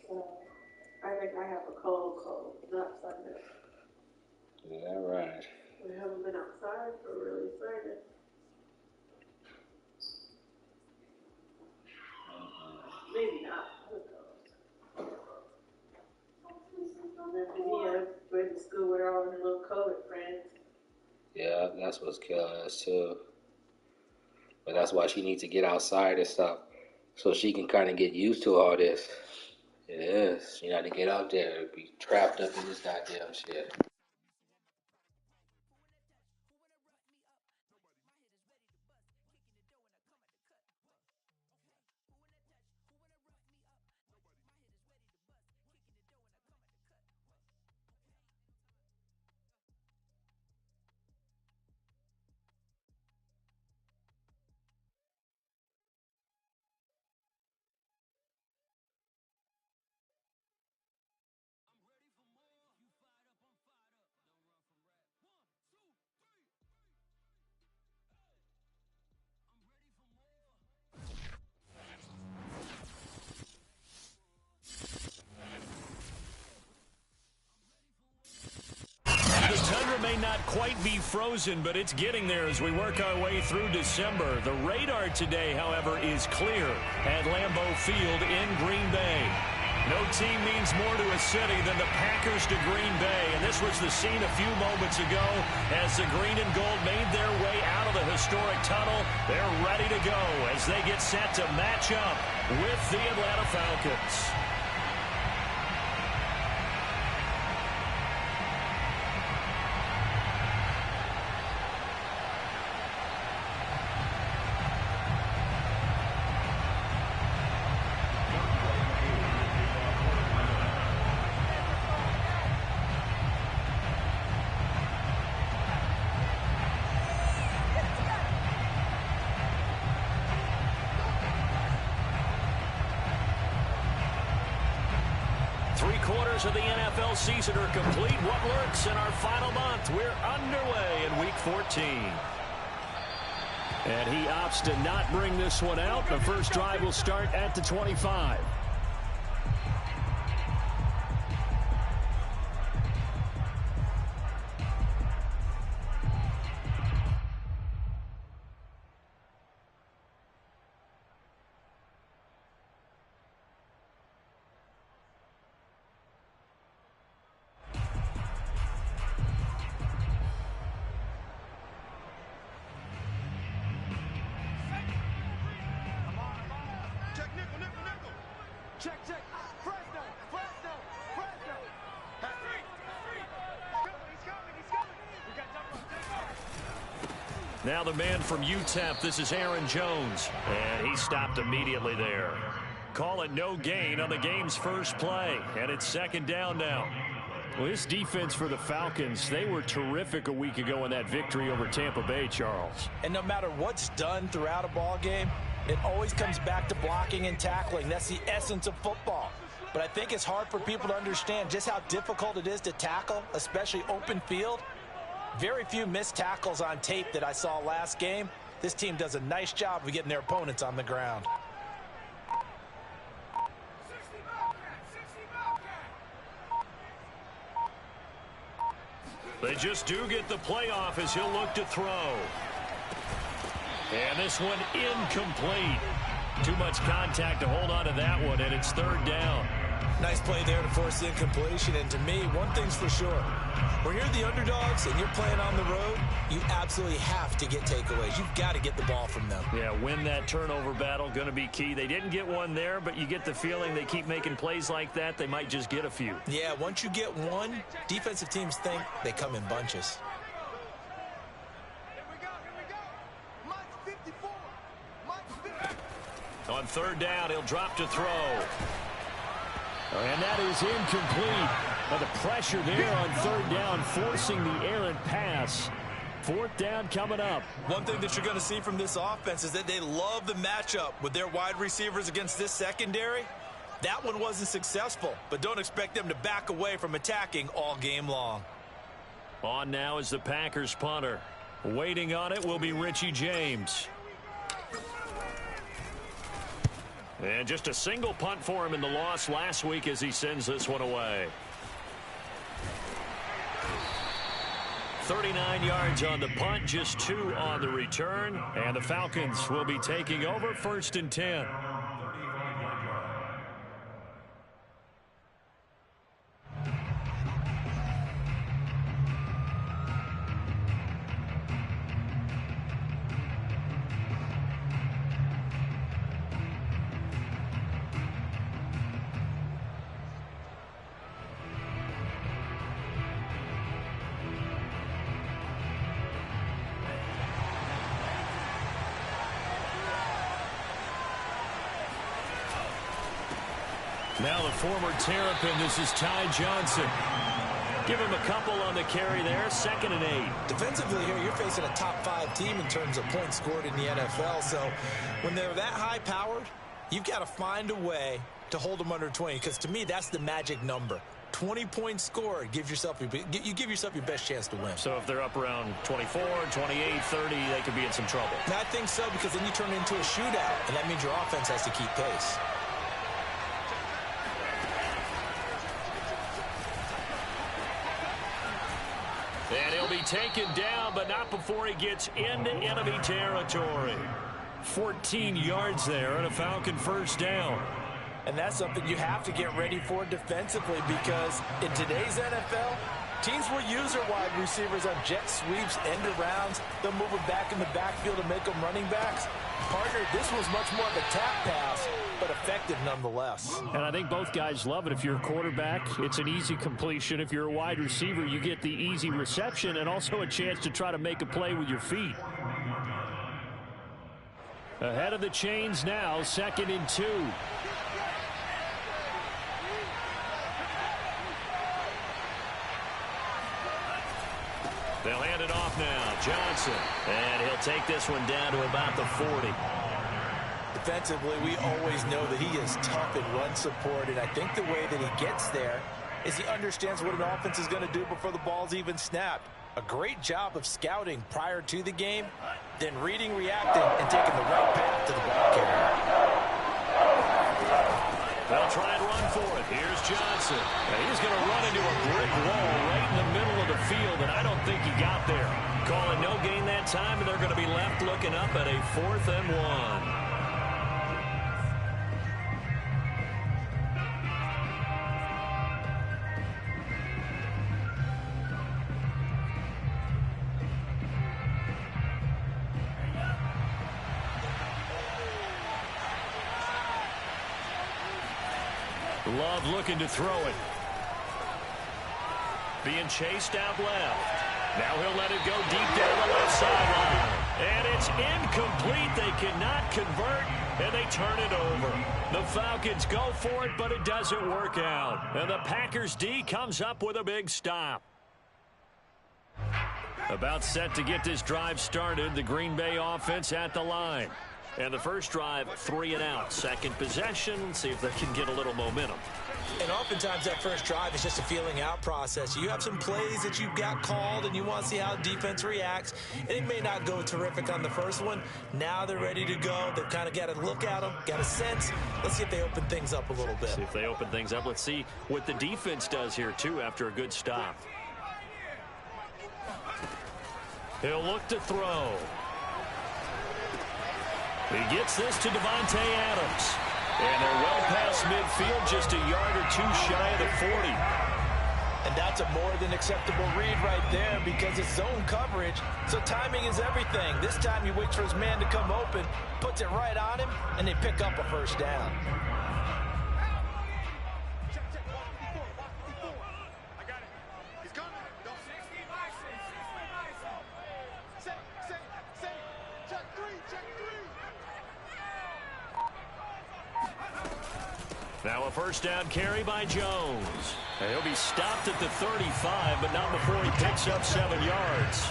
I think I have a cold, not Sunday. Yeah, right. We haven't been outside for really Sunday. Maybe not. Yeah, went to school with all her little COVID friends. Yeah, that's what's killing us too. But that's why she needs to get outside and stuff, so she can kind of get used to all this. It is. She got to get out there and be trapped up in this goddamn shit. May not quite be frozen, but it's getting there as we work our way through December. The radar today, however, is clear at Lambeau Field in Green Bay. No team means more to a city than the Packers to Green Bay, and this was the scene a few moments ago as the green and gold made their way out of the historic tunnel. They're ready to go as they get set to match up with the Atlanta Falcons. 3/4 of the NFL season are complete. What works in our final month? We're underway in Week 14. And he opts to not bring this one out. The first drive will start at the 25. Now the man from UTEP, this is Aaron Jones. And he stopped immediately there. Call it no gain on the game's first play. And it's second down now. Well, this defense for the Falcons, they were terrific a week ago in that victory over Tampa Bay, Charles. And no matter what's done throughout a ball game, it always comes back to blocking and tackling. That's the essence of football. But I think it's hard for people to understand just how difficult it is to tackle, especially open field. Very few missed tackles on tape that I saw last game. This team does a nice job of getting their opponents on the ground. They just do get the playoff as he'll look to throw. And this one incomplete. Too much contact to hold on to that one, and it's third down. Nice play there to force the incompletion. And to me, one thing's for sure. When you're the underdogs and you're playing on the road, you absolutely have to get takeaways. You've got to get the ball from them. Yeah, win that turnover battle, going to be key. They didn't get one there, but you get the feeling they keep making plays like that, they might just get a few. Yeah, once you get one, defensive teams think they come in bunches. On third down, he'll drop to throw. And that is incomplete. But the pressure there on third down, forcing the errant pass. Fourth down coming up. One thing that you're going to see from this offense is that they love the matchup with their wide receivers against this secondary. That one wasn't successful, but don't expect them to back away from attacking all game long. On now is the Packers punter. Waiting on it will be Richie James. And just a single punt for him in the loss last week as he sends this one away. 39 yards on the punt, just 2 on the return. And the Falcons will be taking over 1st and 10. Now the former Terrapin, this is Ty Johnson. Give him a couple on the carry there, 2nd and 8. Defensively here, you're facing a top 5 team in terms of points scored in the NFL. So when they're that high-powered, you've got to find a way to hold them under 20. Because to me, that's the magic number. 20 points scored, you give yourself your best chance to win. So if they're up around 24, 28, 30, they could be in some trouble. And I think so, because then you turn it into a shootout, and that means your offense has to keep pace. And he'll be taken down, but not before he gets into enemy territory. 14 yards there and a Falcon 1st down. And that's something you have to get ready for defensively, because in today's NFL, teams will use their wide receivers on jet sweeps, end arounds. They'll move them back in the backfield and make them running backs. Partner, this was much more of a tap pass, but effective nonetheless. And I think both guys love it. If you're a quarterback, it's an easy completion. If you're a wide receiver, you get the easy reception and also a chance to try to make a play with your feet. Ahead of the chains now, 2nd and 2. They'll hand it off now. Johnson. And he'll take this one down to about the 40. Defensively, we always know that he is tough in run support, and I think the way that he gets there is he understands what an offense is going to do before the ball's even snapped. A great job of scouting prior to the game, then reading, reacting, and taking the right path to the ball carrier. They'll try and run for it. Here's Johnson. And he's going to run into a brick wall right in the middle of the field, and I don't think he got there. Calling no gain that time, and they're going to be left looking up at a 4th and 1. Love looking to throw it. Being chased out left. Now he'll let it go deep down the left sideline. And it's incomplete. They cannot convert, and they turn it over. The Falcons go for it, but it doesn't work out. And the Packers D comes up with a big stop. About set to get this drive started. The Green Bay offense at the line. And the first drive, 3 and out. Second possession, see if they can get a little momentum. And oftentimes that first drive is just a feeling out process. You have some plays that you've got called, and you want to see how defense reacts. And it may not go terrific on the first one. Now they're ready to go. They've kind of got to look at them, got a sense. Let's see if they open things up a little bit. See if they open things up. Let's see what the defense does here, too, after a good stop. He'll look to throw. He gets this to Devontae Adams. And they're well past midfield, just a yard or 2 shy of the 40. And that's a more than acceptable read right there, because it's zone coverage, so timing is everything. This time he waits for his man to come open, puts it right on him, and they pick up a first down. Now a first down carry by Jones. And he'll be stopped at the 35, but not before he picks up 7 yards.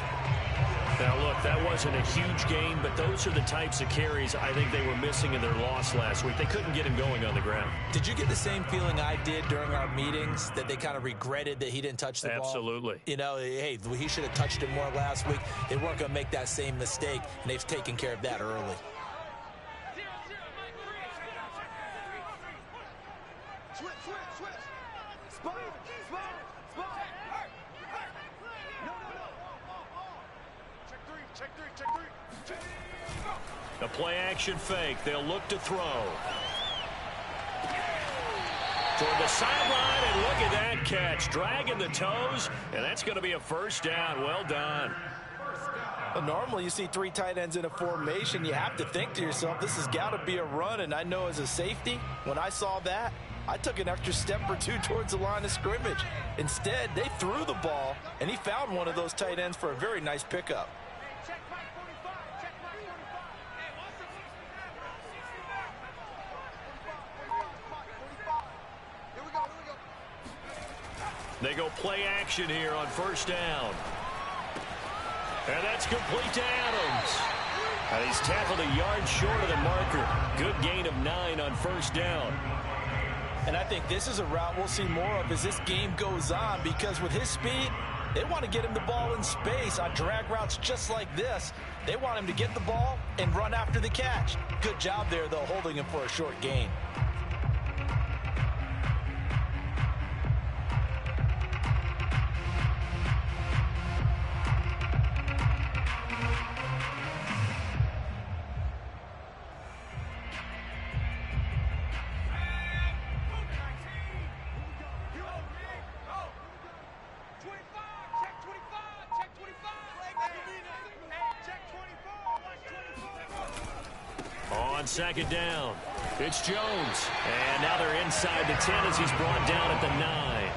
Now, look, that wasn't a huge gain, but those are the types of carries I think they were missing in their loss last week. They couldn't get him going on the ground. Did you get the same feeling I did during our meetings, that they kind of regretted that he didn't touch the ball? Absolutely. You know, hey, he should have touched it more last week. They weren't going to make that same mistake, and they've taken care of that early. A play action fake. They'll look to throw. Toward the sideline, and look at that catch. Dragging the toes, and that's going to be a first down. Well done. Well, normally you see 3 tight ends in a formation. You have to think to yourself, this has got to be a run. And I know as a safety, when I saw that, I took an extra step or 2 towards the line of scrimmage. Instead, they threw the ball, and he found one of those tight ends for a very nice pickup. They go play action here on first down. And that's complete to Adams. And he's tackled a yard short of the marker. Good gain of 9 on first down. And I think this is a route we'll see more of as this game goes on, because with his speed, they want to get him the ball in space on drag routes just like this. They want him to get the ball and run after the catch. Good job there, though, holding him for a short gain. Second down. It's Jones. And now they're inside the 10 as he's brought down at the 9.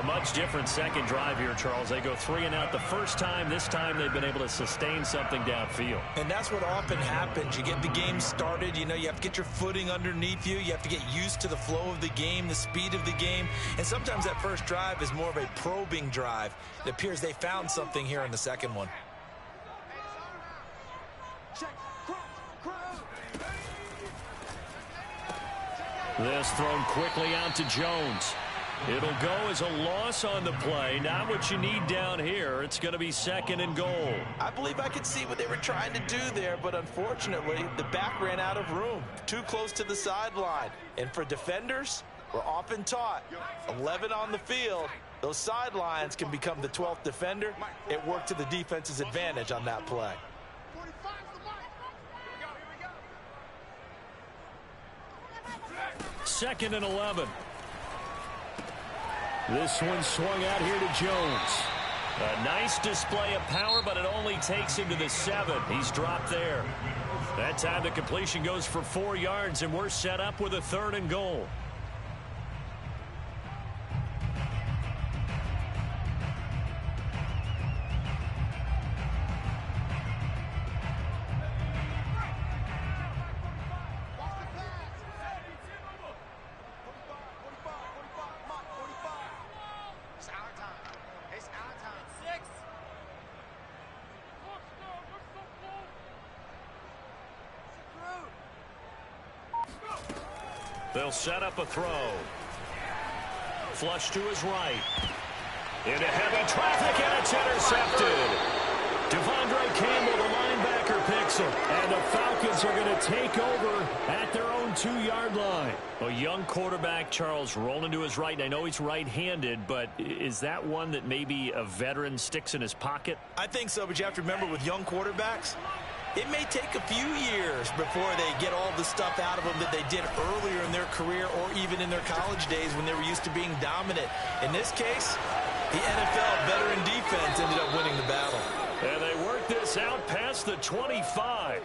A much different second drive here, Charles. They go 3 and out the first time. This time they've been able to sustain something downfield. And that's what often happens. You get the game started. You know, you have to get your footing underneath you. You have to get used to the flow of the game, the speed of the game. And sometimes that first drive is more of a probing drive. It appears they found something here in the second one. This thrown quickly out to Jones. It'll go as a loss on the play. Not what you need down here. It's going to be 2nd and goal. I believe I could see what they were trying to do there, but unfortunately, the back ran out of room. Too close to the sideline. And for defenders, we're often taught, 11 on the field, those sidelines can become the 12th defender. It worked to the defense's advantage on that play. Second and 11. This one swung out here to Jones. A nice display of power, but it only takes him to the 7. He's dropped there. That time the completion goes for 4 yards, and we're set up with a 3rd and goal. They'll set up a throw. Flush to his right. Into heavy traffic, and it's intercepted. Devondre Campbell, the linebacker, picks it. And the Falcons are going to take over at their own 2-yard line. A young quarterback, Charles, rolling to his right. I know he's right-handed, but is that one that maybe a veteran sticks in his pocket? I think so, but you have to remember with young quarterbacks, it may take a few years before they get all the stuff out of them that they did earlier in their career or even in their college days when they were used to being dominant. In this case, the NFL veteran defense ended up winning the battle. And they worked this out past the 25.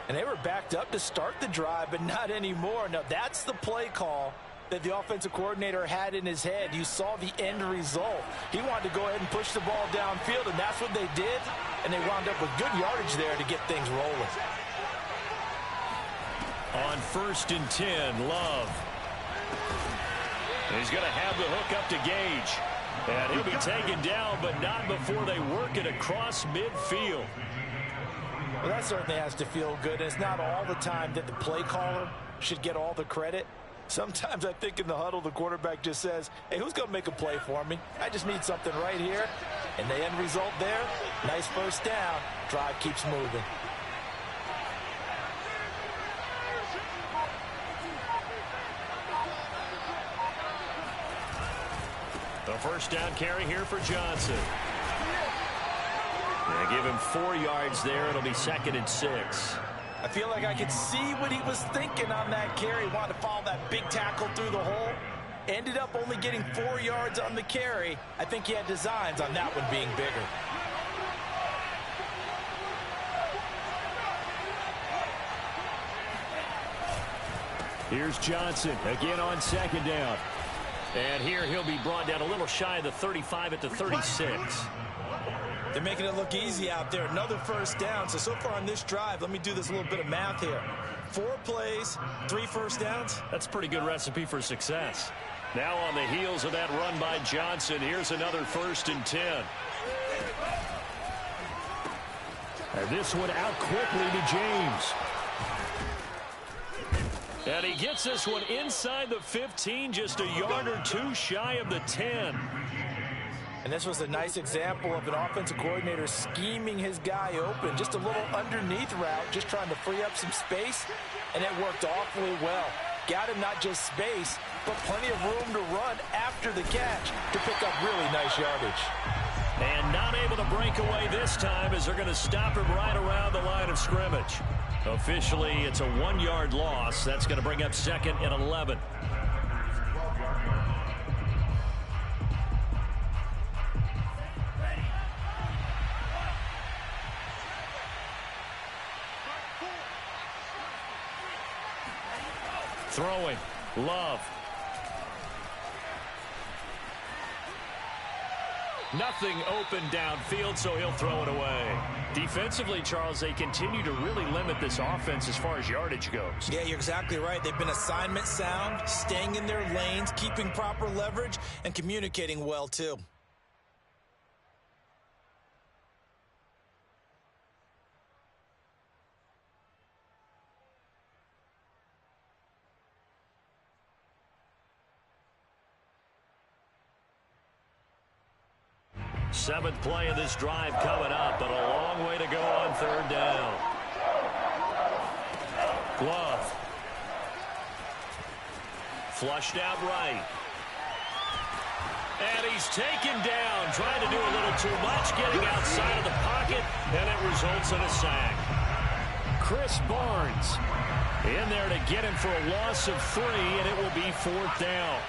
And they were backed up to start the drive, but not anymore. Now, that's the play call that the offensive coordinator had in his head. You saw the end result. He wanted to go ahead and push the ball downfield, and that's what they did. And they wound up with good yardage there to get things rolling. On 1st and 10, Love. He's going to have the hook up to Gage. And he'll be taken down, but not before they work it across midfield. Well, that certainly has to feel good. It's not all the time that the play caller should get all the credit. Sometimes I think in the huddle, the quarterback just says, hey, who's going to make a play for me? I just need something right here. And the end result there, nice first down. Drive keeps moving. A first down carry here for Johnson. They give him 4 yards there. It'll be 2nd and 6. I feel like I could see what he was thinking on that carry. Wanted to follow that big tackle through the hole. Ended up only getting 4 yards on the carry. I think he had designs on that one being bigger. Here's Johnson again on 2nd down. And here he'll be brought down a little shy of the 35 at the 36. They're making it look easy out there. Another first down. So far on this drive, let me do this little bit of math here. 4 plays, 3 first downs. That's a pretty good recipe for success. Now on the heels of that run by Johnson, here's another 1st and 10. And this one out quickly to James. And he gets this one inside the 15, just a yard or 2 shy of the 10. And this was a nice example of an offensive coordinator scheming his guy open. Just a little underneath route, just trying to free up some space, and it worked awfully well. Got him not just space, but plenty of room to run after the catch to pick up really nice yardage. And not able to break away this time as they're going to stop him right around the line of scrimmage. Officially, it's a 1-yard loss. That's going to bring up 2nd and 11. Throwing. Love. Nothing open downfield, so he'll throw it away. Defensively, Charles, they continue to really limit this offense as far as yardage goes. Yeah, you're exactly right. They've been assignment sound, staying in their lanes, keeping proper leverage, and communicating well, too. Seventh play of this drive coming up, but a long way to go on 3rd down. Glove. Flushed out right. And he's taken down, trying to do a little too much, getting outside of the pocket, and it results in a sack. Chris Barnes in there to get him for a loss of 3, and it will be 4th down.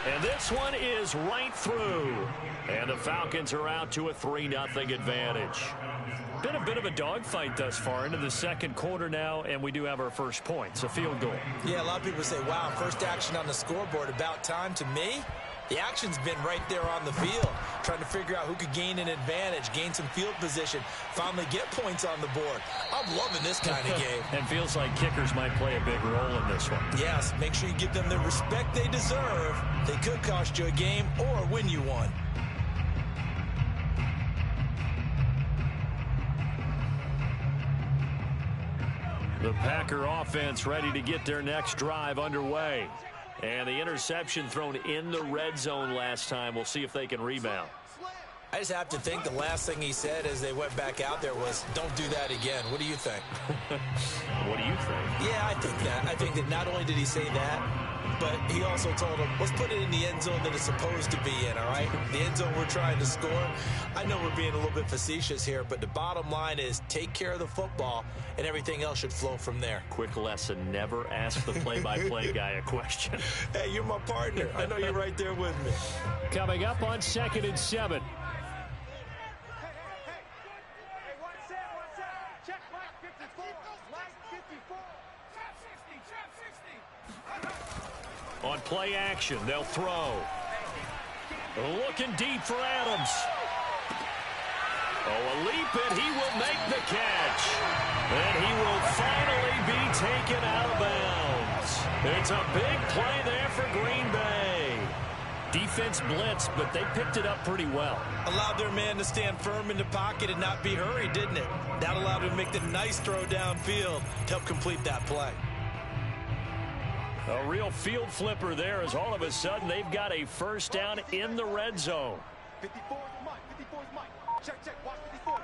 And this one is right through. And the Falcons are out to a 3-0 advantage. Been a bit of a dogfight thus far into the 2nd quarter now, and we do have our first points, a field goal. Yeah, a lot of people say, wow, first action on the scoreboard, about time. To me, the action's been right there on the field, trying to figure out who could gain an advantage, gain some field position, finally get points on the board. I'm loving this kind of game. And feels like kickers might play a big role in this one. Yes, make sure you give them the respect they deserve. They could cost you a game or win you one. The Packer offense ready to get their next drive underway. And the interception thrown in the red zone last time. We'll see if they can rebound. I just have to think the last thing he said as they went back out there was, don't do that again. What do you think? What do you think? Yeah, I think that. I think that not only did he say that, but he also told him, let's put it in the end zone that it's supposed to be in, all right? The end zone we're trying to score. I know we're being a little bit facetious here, but the bottom line is take care of the football, and everything else should flow from there. Quick lesson, never ask the play-by-play guy a question. Hey, you're my partner. I know you're right there with me. Coming up on 2nd and 7. On play action, they'll throw. Looking deep for Adams. Oh, a leap, and he will make the catch. And he will finally be taken out of bounds. It's a big play there for Green Bay. Defense blitzed, but they picked it up pretty well. Allowed their man to stand firm in the pocket and not be hurried, didn't it? That allowed him to make the nice throw downfield to help complete that play. A real field flipper there as all of a sudden they've got a first down in the red zone. 54 is Mike. 54 is Mike. Check, check. Watch 54.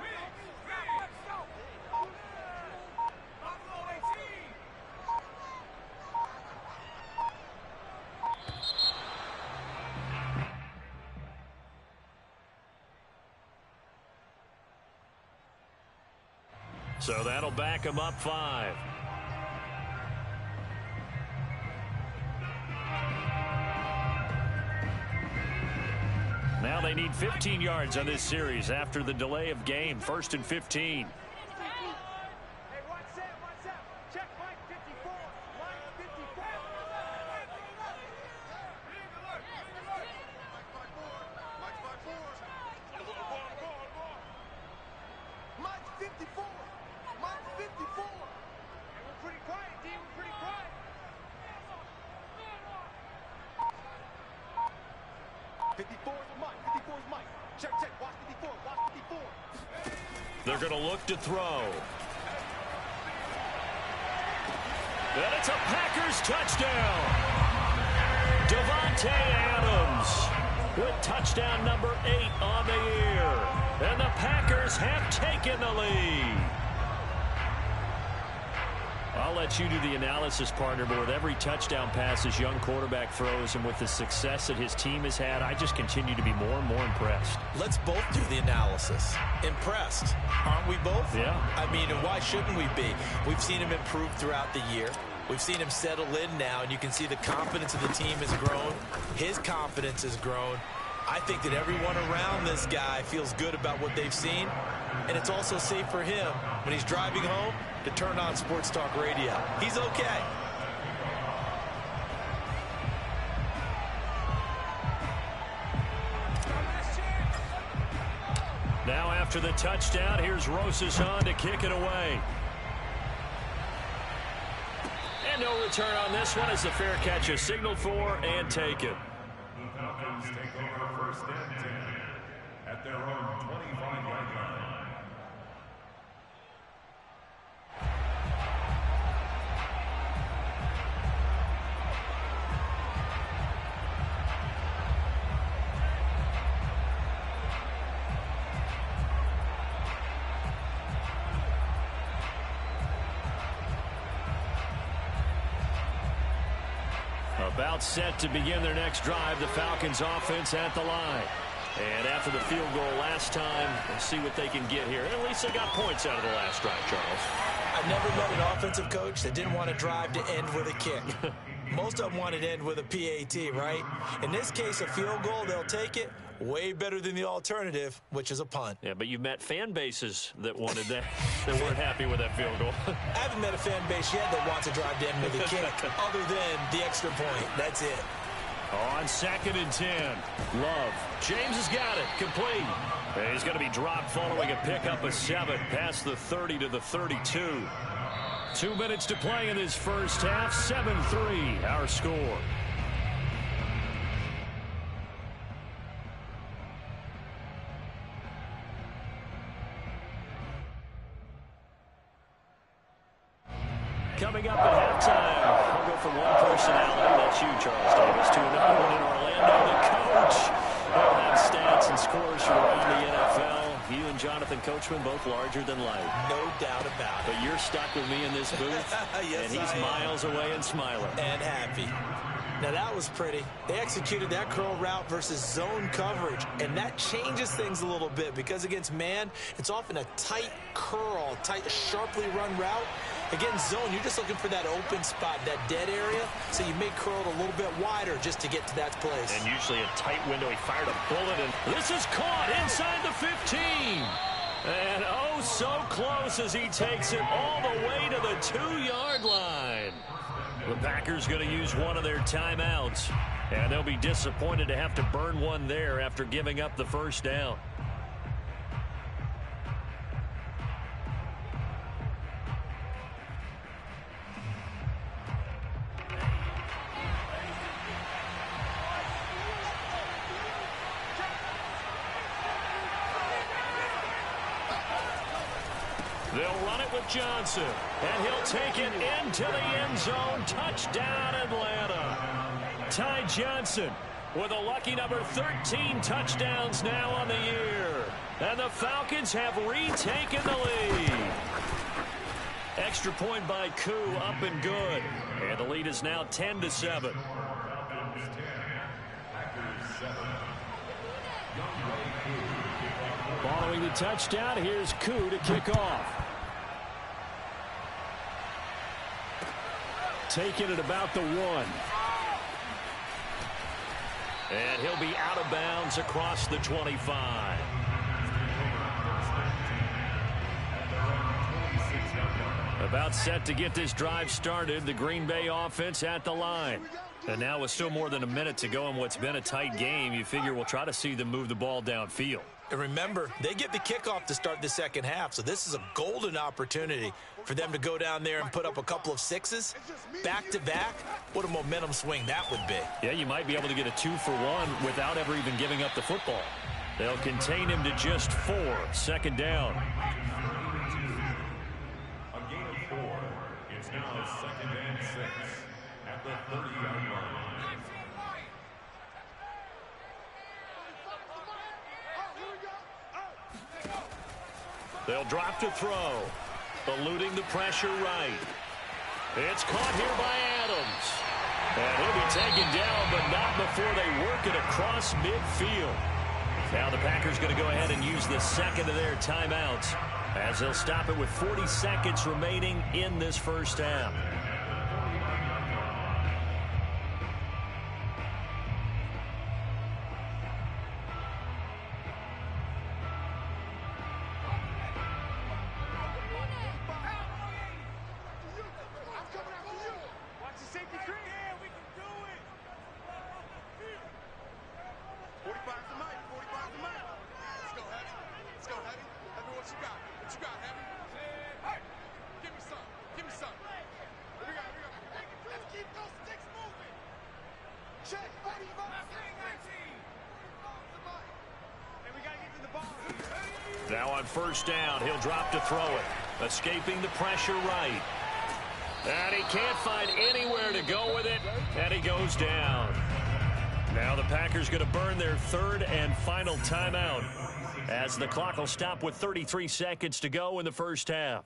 So that'll back them up 5. Now they need 15 yards on this series after the delay of game. 1st and 15. They're going to look to throw. And it's a Packers touchdown. Davante Adams with touchdown number 8 on the year. And the Packers have taken the lead. I'll let you do the analysis, partner, but with every touchdown pass this young quarterback throws and with the success that his team has had, I just continue to be more and more impressed. Let's both do the analysis. Impressed. Aren't we both? Yeah. I mean, and why shouldn't we be? We've seen him improve throughout the year. We've seen him settle in now, and you can see the confidence of the team has grown. His confidence has grown. I think that everyone around this guy feels good about what they've seen, and it's also safe for him when he's driving home to turn on Sports Talk Radio. He's okay. Now after the touchdown, here's Rosas on to kick it away. And no return on this one as the fair catch is signaled for and taken. The Falcons take over 1st and 10 at their own 25-yard line. About set to begin their next drive, the Falcons offense at the line. And after the field goal last time, we'll see what they can get here. At least they got points out of the last drive, Charles. I've never met an offensive coach that didn't want to drive to end with a kick. Most of them want to end with a PAT, right? In this case, a field goal, they'll take it. Way better than the alternative, which is a punt. Yeah, but you've met fan bases that wanted that, that weren't happy with that field goal. I haven't met a fan base yet that wants to drive to end with a kick, other than the extra point. That's it. On 2nd and 10, Love. James has got it, complete. And he's going to be dropped following a pickup of 7 past the 30 to the 32. 2 minutes to play in this first half, 7-3, our score. Coming up at halftime, we'll go from one personality, that's you, Charles Davis, to another one in Orlando, the coach. We'll have stats and scores from around the NFL. You and Jonathan Coachman, both larger than life. No doubt about it. But you're stuck with me in this booth, yes, and he's miles away and smiling. And happy. Now, that was pretty. They executed that curl route versus zone coverage, and that changes things a little bit because against man, it's often a tight curl, tight, sharply run route. Against zone, you're just looking for that open spot, that dead area, so you may curl it a little bit wider just to get to that place. And usually a tight window. He fired a bullet, and this is caught inside the 15. And oh, so close as he takes it all the way to the 2-yard line. The Packers going to use one of their timeouts, and they'll be disappointed to have to burn one there after giving up the first down. They'll run it with Johnson, and he'll take it into the end zone. Touchdown, Atlanta. Ty Johnson with a lucky number 13 touchdowns now on the year. And the Falcons have retaken the lead. Extra point by Koo, up and good. And the lead is now 10-7. Following the touchdown, here's Koo to kick off. taken at about the 1. And he'll be out of bounds across the 25. About set to get this drive started. The Green Bay offense at the line. And now with still more than a minute to go in what's been a tight game, you figure we'll try to see them move the ball downfield. And remember, they get the kickoff to start the second half, so this is a golden opportunity for them to go down there and put up a couple of sixes back-to-back. What a momentum swing that would be. Yeah, you might be able to get a 2-for-1 without ever even giving up the football. They'll contain him to just 4. Second down. A gain of 4. It's now 2nd and 6 at the 30-yard line. They'll drop to throw. Eluding the pressure right. It's caught here by Adams. And he'll be taken down, but not before they work it across midfield. Now the Packers going to go ahead and use the second of their timeouts as they'll stop it with 40 seconds remaining in this first half. Now on first down, he'll drop to throw it. Escaping the pressure right. And he can't find anywhere to go with it, and he goes down. Now the Packers going to burn their third and final timeout as the clock will stop with 33 seconds to go in the first half.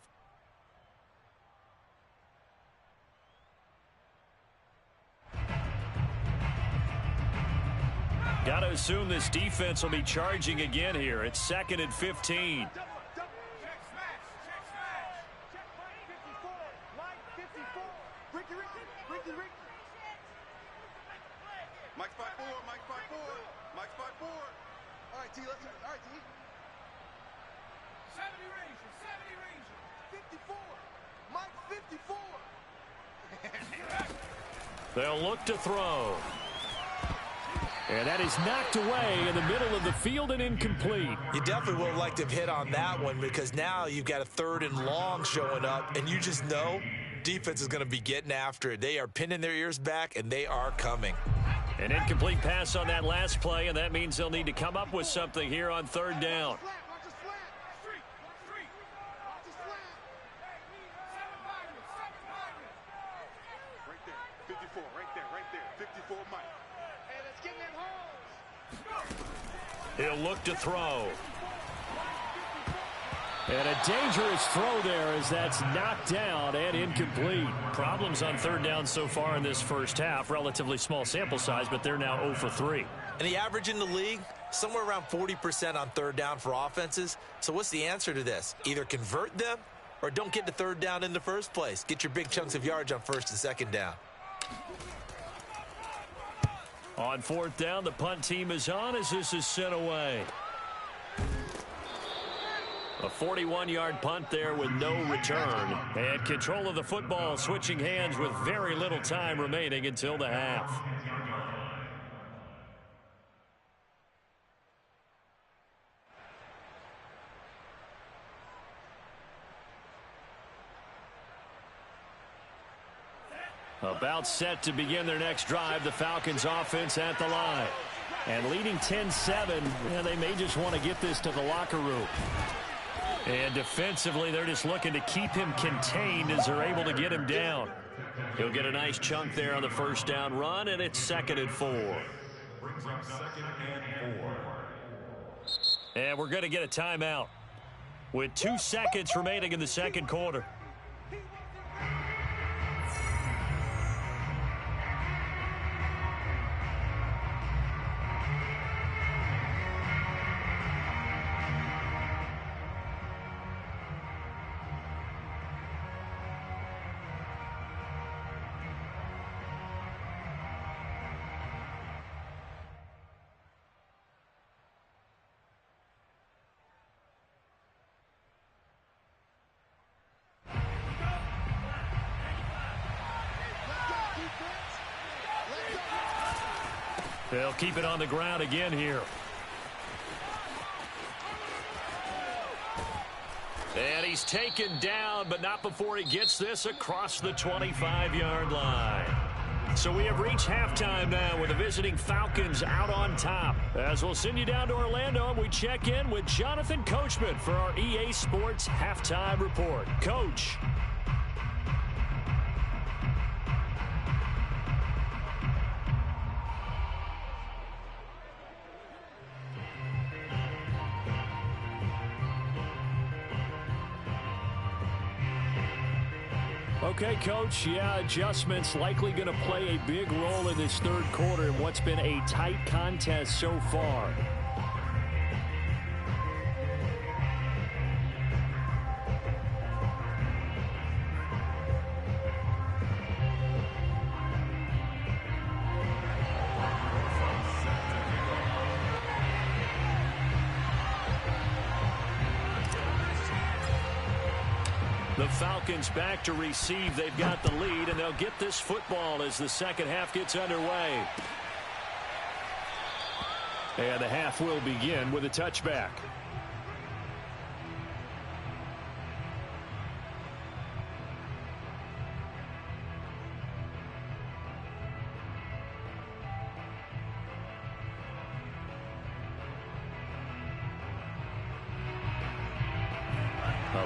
Got to assume this defense will be charging again here. It's 2nd and 15. Mike's by 4, Mike's by 4, Mike's by 4. All right, D, let's do it. All right, D. 70 Ranger, 54. Mike 54. They'll look to throw. And that is knocked away in the middle of the field and incomplete. You definitely would have liked to have hit on that one because now you've got a 3rd and long showing up, and you just know defense is going to be getting after it. They are pinning their ears back, and they are coming. An incomplete pass on that last play, and that means they'll need to come up with something here on 3rd down. Right there, 54, right there, 54, Mike. Hey, let's get in that hole. He'll look to throw. And a dangerous throw there as that's knocked down and incomplete. Problems on 3rd down so far in this first half. Relatively small sample size, but they're now 0 for 3. And the average in the league, somewhere around 40% on 3rd down for offenses. So what's the answer to this? Either convert them or don't get to 3rd down in the first place. Get your big chunks of yards on 1st and 2nd down. On 4th down, the punt team is on as this is sent away. A 41-yard punt there with no return. And control of the football switching hands with very little time remaining until the half. About set to begin their next drive, the Falcons offense at the line. And leading 10-7, they may just want to get this to the locker room. And defensively, they're just looking to keep him contained as they're able to get him down. He'll get a nice chunk there on the 1st down run, and it's 2nd and 4. Brings up 2nd and 4. And we're going to get a timeout with 2 seconds remaining in the 2nd quarter. They'll keep it on the ground again here. And he's taken down, but not before he gets this across the 25-yard line. So we have reached halftime now with the visiting Falcons out on top. As we'll send you down to Orlando, and we check in with Jonathan Coachman for our EA Sports Halftime Report. Coach. Okay, Coach, yeah, adjustments likely going to play a big role in this third quarter in what's been a tight contest so far. The Falcons back to receive. They've got the lead, and they'll get this football as the second half gets underway. And the half will begin with a touchback.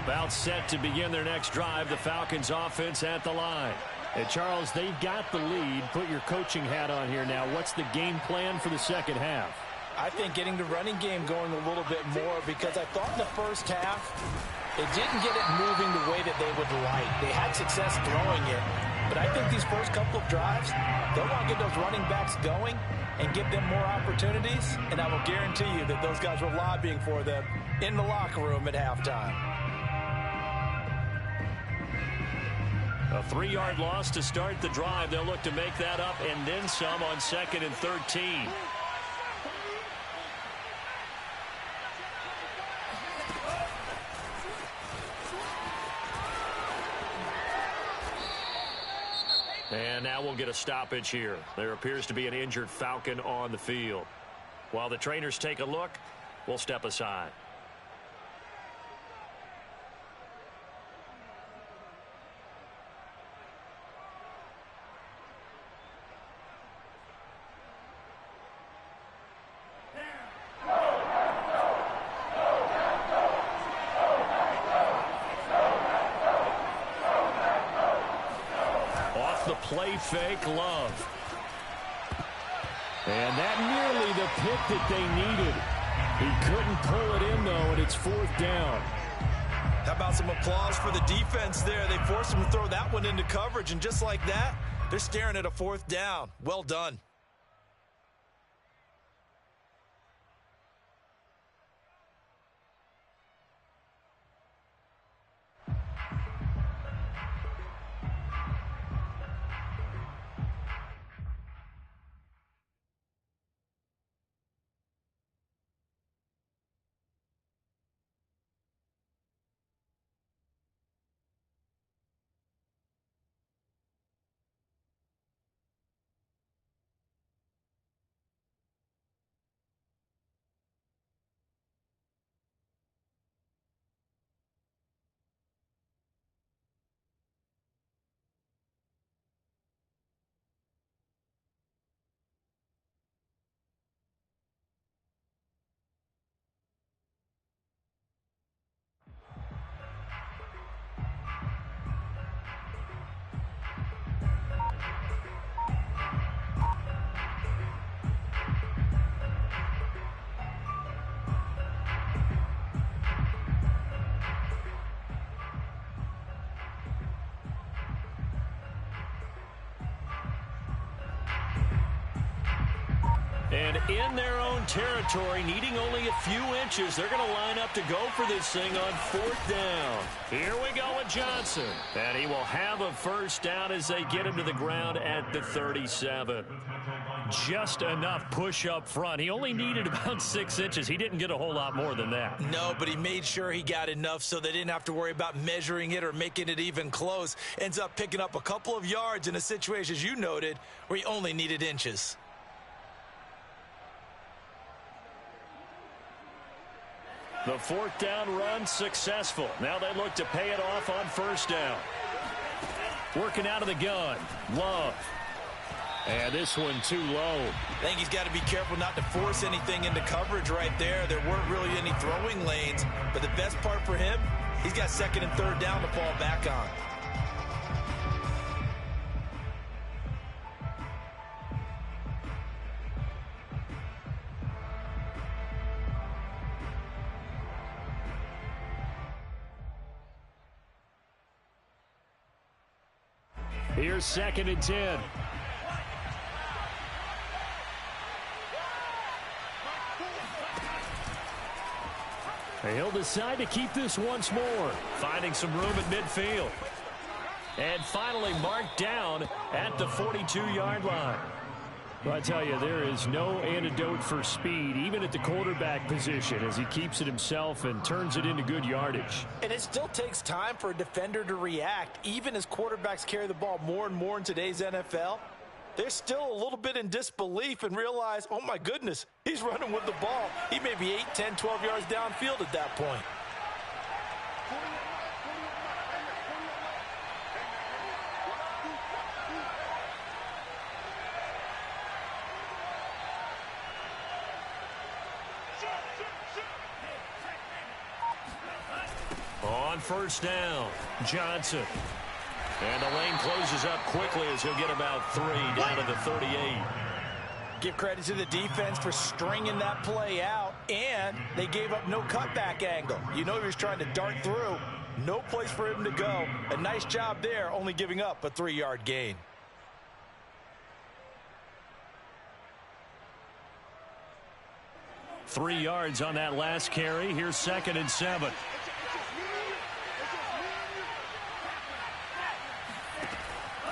About set to begin their next drive, the Falcons offense at the line. And Charles, they've got the lead. Put your coaching hat on here now. What's the game plan for the second half? I think getting the running game going a little bit more, because I thought in the first half it didn't get it moving the way that they would like. They had success throwing it, but I think these first couple of drives, they'll want to get those running backs going and give them more opportunities, and I will guarantee you that those guys were lobbying for them in the locker room at halftime. A 3-yard loss to start the drive. They'll look to make that up and then some on 2nd and 13. And now we'll get a stoppage here. There appears to be an injured Falcon on the field. While the trainers take a look, we'll step aside. Play fake, Love. And that nearly the pick that they needed. He couldn't pull it in, though, and it's 4th down. How about some applause for the defense there? They forced him to throw that one into coverage, and just like that, they're staring at a 4th down. Well done. And in their own territory, needing only a few inches, they're going to line up to go for this thing on 4th down. Here we go with Johnson. And he will have a first down as they get him to the ground at the 37. Just enough push up front. He only needed about 6 inches. He didn't get a whole lot more than that. No, but he made sure he got enough so they didn't have to worry about measuring it or making it even close. Ends up picking up a couple of yards in a situation, as you noted, where he only needed inches. The 4th down run successful. Now they look to pay it off on 1st down. Working out of the gun. Love. And this one too low. I think he's got to be careful not to force anything into coverage right there. There weren't really any throwing lanes. But the best part for him, he's got 2nd and 3rd down to fall back on. Here's 2nd and 10. He'll decide to keep this once more, finding some room at midfield. And finally marked down at the 42-yard line. Well, I tell you, there is no antidote for speed, even at the quarterback position, as he keeps it himself and turns it into good yardage. And it still takes time for a defender to react, even as quarterbacks carry the ball more and more in today's NFL. They're still a little bit in disbelief and realize, oh my goodness, he's running with the ball. He may be 8, 10, 12 yards downfield at that point. On 1st down, Johnson. And the lane closes up quickly as he'll get about 3 down to the 38. Give credit to the defense for stringing that play out, and they gave up no cutback angle. You know he was trying to dart through. No place for him to go. A nice job there, only giving up a 3-yard gain. Three yards on that last carry. Here's 2nd and 7.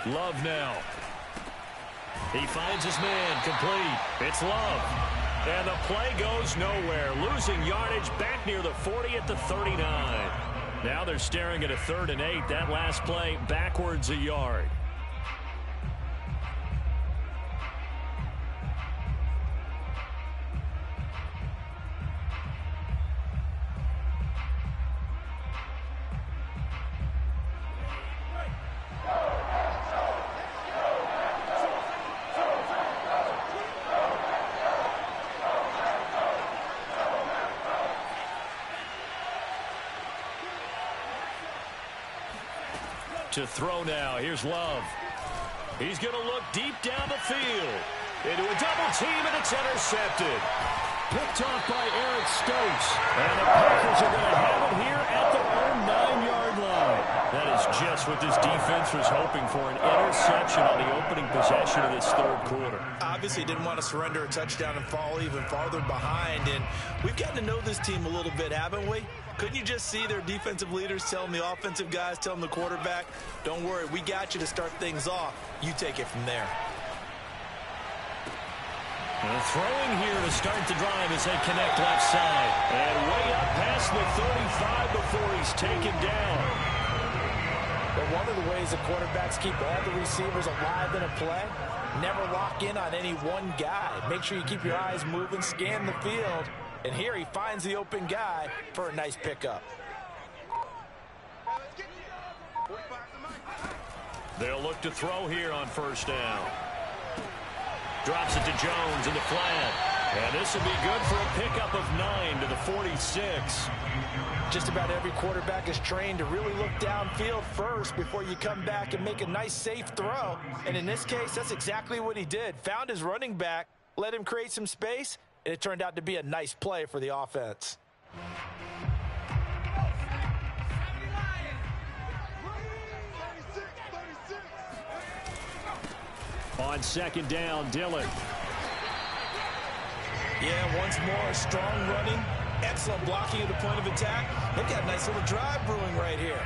Love now. He finds his man complete. It's Love. And the play goes nowhere. Losing yardage back near the 40 at the 39. Now they're staring at a 3rd and 8. That last play backwards a yard. To throw now. Here's Love. He's going to look deep down the field. Into a double team, and it's intercepted. Picked off by Eric Stokes. And the Packers are going to have it here at their own 9-yard line. That is just what this defense was hoping for, an interception on the opening possession of this 3rd quarter. Obviously didn't want to surrender a touchdown and fall even farther behind. And we've gotten to know this team a little bit, haven't we? Couldn't you just see their defensive leaders telling the offensive guys, telling the quarterback, don't worry, we got you to start things off. You take it from there. And throwing here to start the drive as they connect left side. And way up past the 35 before he's taken down. But one of the ways the quarterbacks keep all the receivers alive in a play, never lock in on any one guy. Make sure you keep your eyes moving, scan the field. And here he finds the open guy for a nice pickup. They'll look to throw here on 1st down. Drops it to Jones in the flat. And this will be good for a pickup of 9 to the 46. Just about every quarterback is trained to really look downfield first before you come back and make a nice safe throw. And in this case, that's exactly what he did. Found his running back, let him create some space, and it turned out to be a nice play for the offense. On 2nd down, Dillon. Yeah, once more, strong running, excellent blocking at the point of attack. They've got a nice little drive brewing right here.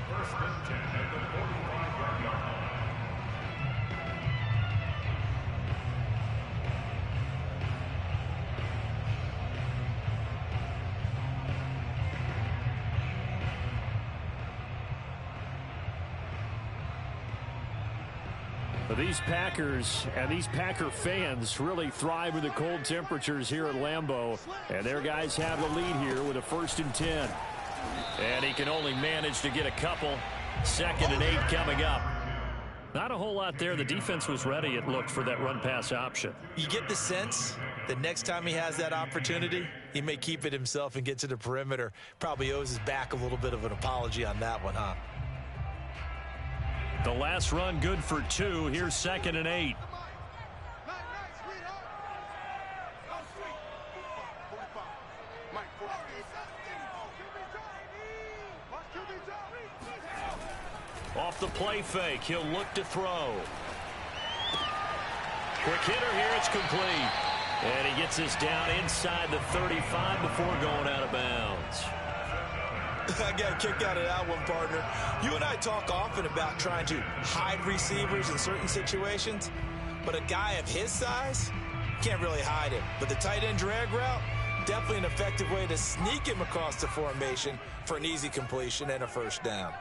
First and 10 at the 45-yard line. But these Packers and these Packer fans really thrive with the cold temperatures here at Lambeau. And their guys have the lead here with a 1st and 10. And he can only manage to get a couple. 2nd and 8 coming up. Not a whole lot there. The defense was ready, it looked, for that run-pass option. You get the sense that next time he has that opportunity, he may keep it himself and get to the perimeter. Probably owes his back a little bit of an apology on that one, huh? The last run good for 2. Here's 2nd and 8. Off the play fake, he'll look to throw. Quick hitter here, it's complete. And he gets this down inside the 35 before going out of bounds. I got a kick out of that one, partner. You and I talk often about trying to hide receivers in certain situations, but a guy of his size can't really hide him. But the tight end drag route, definitely an effective way to sneak him across the formation for an easy completion and a 1st down.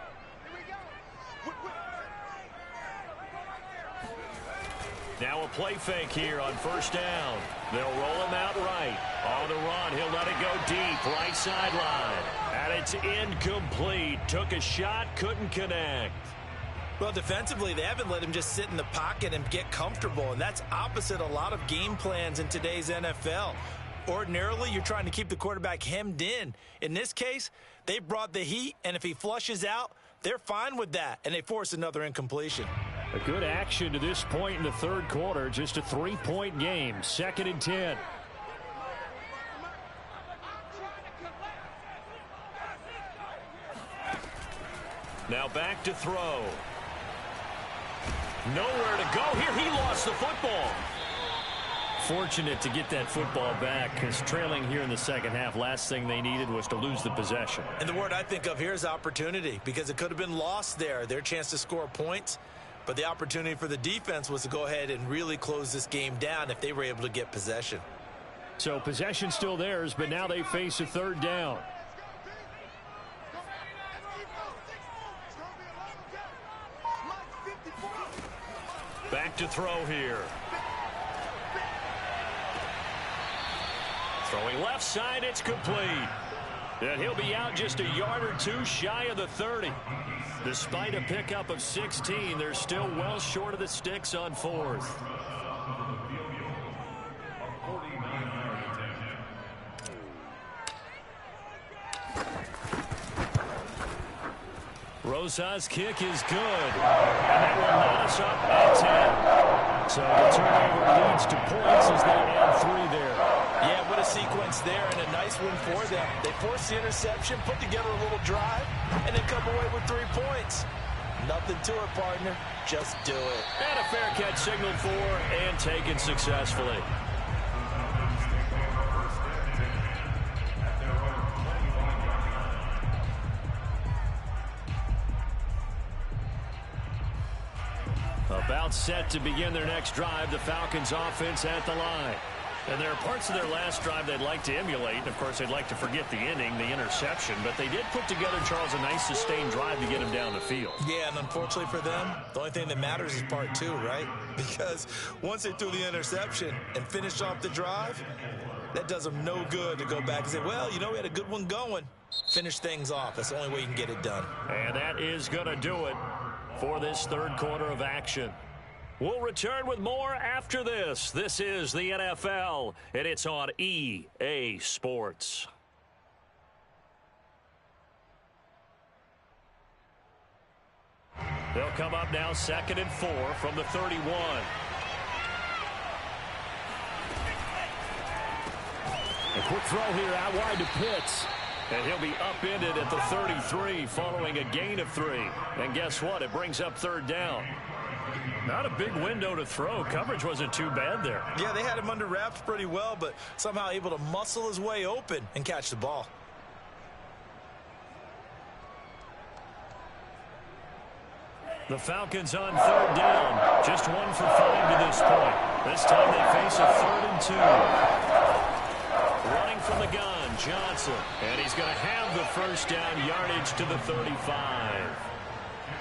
Now a play fake here on 1st down. They'll roll him out right. On the run, he'll let it go deep, right sideline. And it's incomplete. Took a shot, couldn't connect. Well, defensively, they haven't let him just sit in the pocket and get comfortable, and that's opposite a lot of game plans in today's NFL. Ordinarily, you're trying to keep the quarterback hemmed in. In this case, they brought the heat, and if he flushes out, they're fine with that, and they force another incompletion. A good action to this point in the 3rd quarter. Just a 3-point game. 2nd and 10. Now back to throw. Nowhere to go here. He lost the football. Fortunate to get that football back, because trailing here in the 2nd half, last thing they needed was to lose the possession. And the word I think of here is opportunity, because it could have been lost there. Their chance to score points. But the opportunity for the defense was to go ahead and really close this game down if they were able to get possession. So possession still theirs, but now they face a 3rd down. Back to throw here. Throwing left side, it's complete. And he'll be out just a yard or 2 shy of the 30. Despite a pickup of 16, they're still well short of the sticks on 4th. Rosa's kick is good. And that will knot us up at 10. So the turnover leads to points as they add 3 there. Yeah, what a sequence there, and a nice win for them. They forced the interception, put together a little drive, and then come away with 3 points. Nothing to it, partner. Just do it. And a fair catch signaled for and taken successfully. About set to begin their next drive, the Falcons offense at the line. And there are parts of their last drive they'd like to emulate. And, of course, they'd like to forget the inning, the interception. But they did put together, Charles, a nice sustained drive to get him down the field. Yeah, and unfortunately for them, the only thing that matters is part 2, right? Because once they threw the interception and finished off the drive, that does them no good to go back and say, well, you know, we had a good one going. Finish things off. That's the only way you can get it done. And that is going to do it for this 3rd quarter of action. We'll return with more after this. This is the NFL, and it's on EA Sports. They'll come up now 2nd and 4 from the 31. A quick throw here out wide to Pitts. And he'll be upended at the 33 following a gain of 3. And guess what? It brings up 3rd down. Not a big window to throw. Coverage wasn't too bad there. Yeah, they had him under wraps pretty well, but somehow able to muscle his way open and catch the ball. The Falcons on 3rd down. Just 1 for 5 to this point. This time they face a 3rd and 2. Running from the gun, Johnson. And he's going to have the 1st down, yardage to the 35.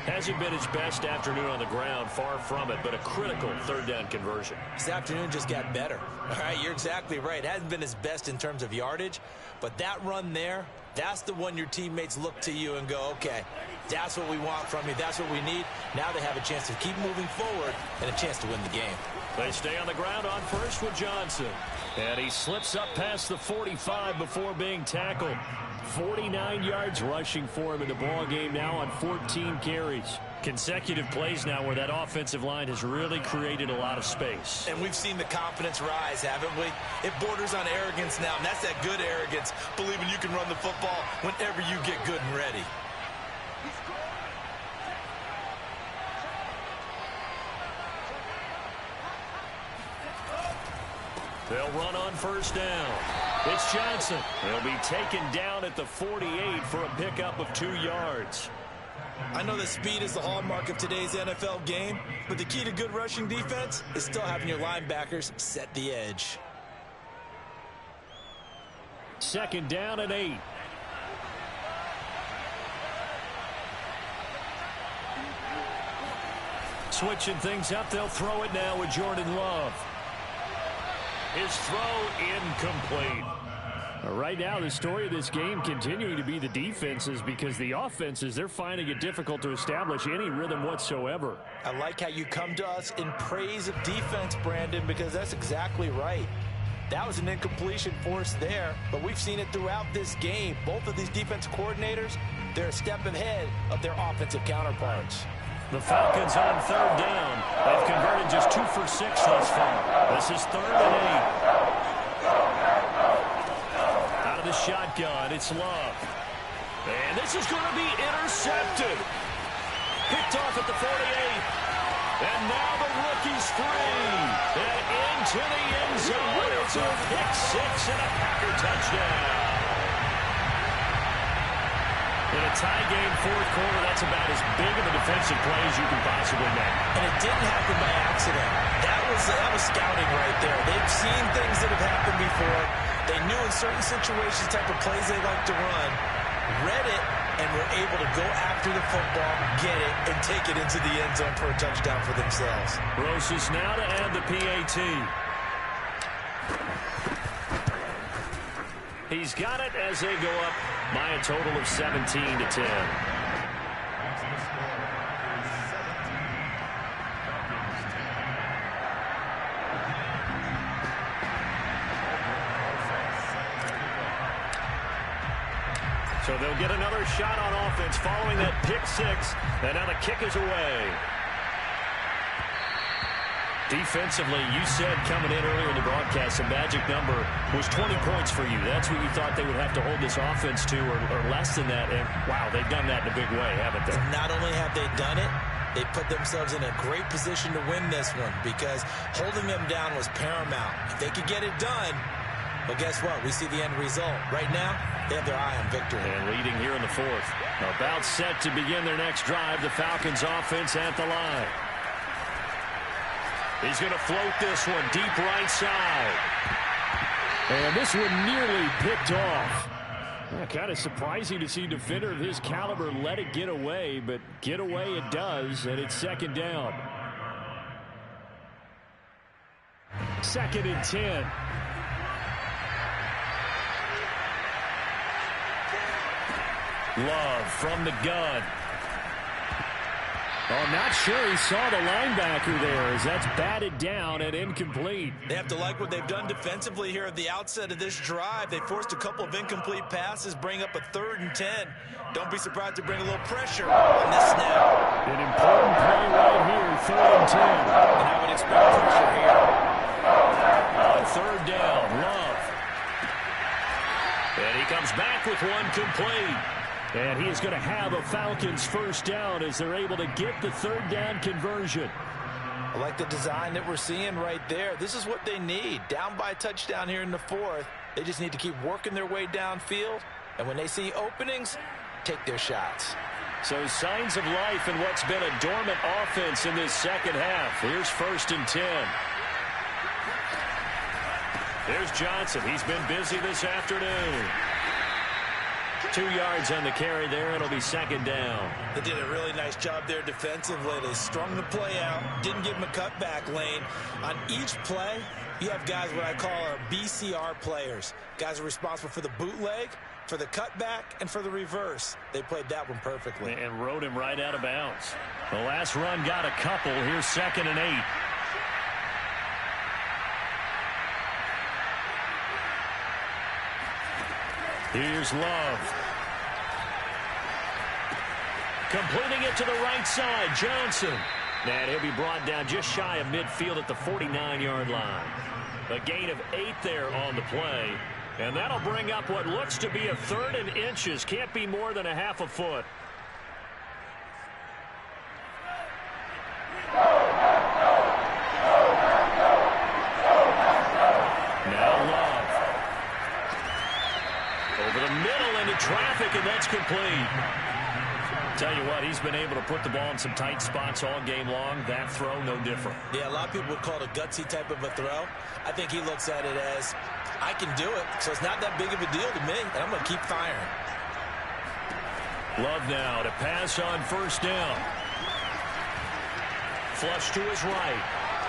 Hasn't been his best afternoon on the ground, far from it, but a critical third down conversion. This afternoon just got better. All right, you're exactly right. It hasn't been his best in terms of yardage, but that run there, that's the one your teammates look to you and go, okay, that's what we want from you. That's what we need. Now they have a chance to keep moving forward and a chance to win the game. They stay on the ground on first with Johnson. And he slips up past the 45 before being tackled. 49 yards rushing for him in the ball game now on 14 carries. Consecutive plays now where that offensive line has really created a lot of space. And we've seen the confidence rise, haven't we? It borders on arrogance now, and that's that good arrogance, believing you can run the football whenever you get good and ready. They'll run on first down. It's Johnson. He'll be taken down at the 48 for a pickup of 2 yards. I know that speed is the hallmark of today's NFL game, but the key to good rushing defense is still having your linebackers set the edge. Second down and 8. Switching things up, they'll throw it now with Jordan Love. His throw incomplete. Right now, the story of this game continuing to be the defenses, because the offenses, they're finding it difficult to establish any rhythm whatsoever. I like how you come to us in praise of defense, Brandon, because that's exactly right. That was an incompletion forced there, but we've seen it throughout this game. Both of these defense coordinators, they're a step ahead of their offensive counterparts. The Falcons on third down. They've converted just 2 for 6 thus far. This is 3rd and 8. Out of the shotgun, it's Love. And this is going to be intercepted. Picked off at the 48. And now the rookie's free. And into the end zone. It's a pick 6 and a Packer touchdown. In a tie game, fourth quarter, that's about as big of a defensive play as you can possibly make. And it didn't happen by accident. That was scouting right there. They've seen things that have happened before. They knew in certain situations type of plays they like to run, read it, and were able to go after the football, get it, and take it into the end zone for a touchdown for themselves. Roses now to add the PAT. He's got it as they go up by a total of 17-10. So they'll get another shot on offense following that pick 6, and now the kick is away. Defensively, you said coming in earlier in the broadcast, the magic number was 20 points for you. That's what you thought they would have to hold this offense to, or less than that. And, wow, they've done that in a big way, haven't they? And not only have they done it, they put themselves in a great position to win this one, because holding them down was paramount. If they could get it done, well, guess what? We see the end result. Right now, they have their eye on victory. And leading here in the fourth. About set to begin their next drive, the Falcons offense at the line. He's going to float this one deep right side. And this one nearly picked off. Kind of surprising to see a defender of his caliber let it get away, but get away it does, and it's second down. 2nd and 10. Love from the gun. Oh, not sure he saw the linebacker there, as that's batted down and incomplete. They have to like what they've done defensively here at the outset of this drive. They forced a couple of incomplete passes, bring up a 3rd and 10. Don't be surprised to bring a little pressure on this snap. An important play right here, 3rd and 10. And I would expect pressure here. On 3rd down, Love. And he comes back with one complete. And he is going to have a Falcons first down as they're able to get the 3rd down conversion. I like the design that we're seeing right there. This is what they need. Down by a touchdown here in the 4th. They just need to keep working their way downfield. And when they see openings, take their shots. So signs of life in what's been a dormant offense in this second half. Here's 1st and 10. There's Johnson. He's been busy this afternoon. 2 yards on the carry there. It'll be second down. They did a really nice job there defensively. They strung the play out, didn't give him a cutback lane. On each play, you have guys what I call our BCR players. Guys are responsible for the bootleg, for the cutback, and for the reverse. They played that one perfectly. And rode him right out of bounds. The last run got a couple. Here's 2nd and 8. Here's Love. Completing it to the right side, Johnson. And he'll be brought down just shy of midfield at the 49-yard line. A gain of 8 there on the play. And that'll bring up what looks to be a 3rd and inches. Can't be more than a half a foot. Now Love. Over the middle into traffic, and that's complete. Tell you what, he's been able to put the ball in some tight spots all game long. That throw, no different. Yeah, a lot of people would call it a gutsy type of a throw. I think he looks at it as, I can do it, so it's not that big of a deal to me, and I'm going to keep firing. Love now to pass on 1st down. Flush to his right.